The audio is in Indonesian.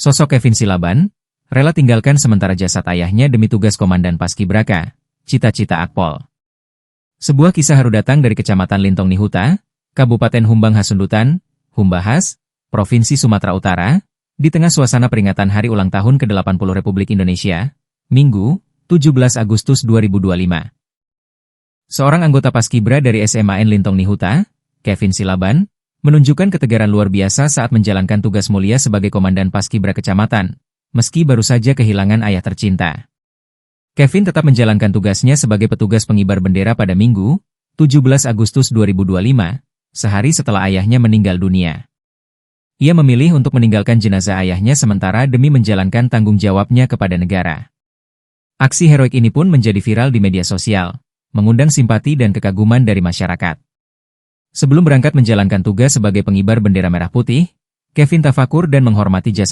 Sosok Kevin Silaban, rela tinggalkan sementara jasad ayahnya demi tugas Komandan Paskibraka, cita-cita Akpol. Sebuah kisah haru datang dari Kecamatan Lintong Nihuta, Kabupaten Humbang Hasundutan, Humbahas, Provinsi Sumatera Utara, di tengah suasana peringatan Hari Ulang Tahun ke-80 Republik Indonesia, Minggu, 17 Agustus 2025. Seorang anggota Paskibra dari SMAN Lintong Nihuta, Kevin Silaban, menunjukkan ketegaran luar biasa saat menjalankan tugas mulia sebagai Komandan Paskibra Kecamatan, meski baru saja kehilangan ayah tercinta. Kevin tetap menjalankan tugasnya sebagai petugas pengibar bendera pada Minggu, 17 Agustus 2025, sehari setelah ayahnya meninggal dunia. Ia memilih untuk meninggalkan jenazah ayahnya sementara demi menjalankan tanggung jawabnya kepada negara. Aksi heroik ini pun menjadi viral di media sosial, mengundang simpati dan kekaguman dari masyarakat. Sebelum berangkat menjalankan tugas sebagai pengibar bendera merah putih, Kevin tafakur dan menghormati jasa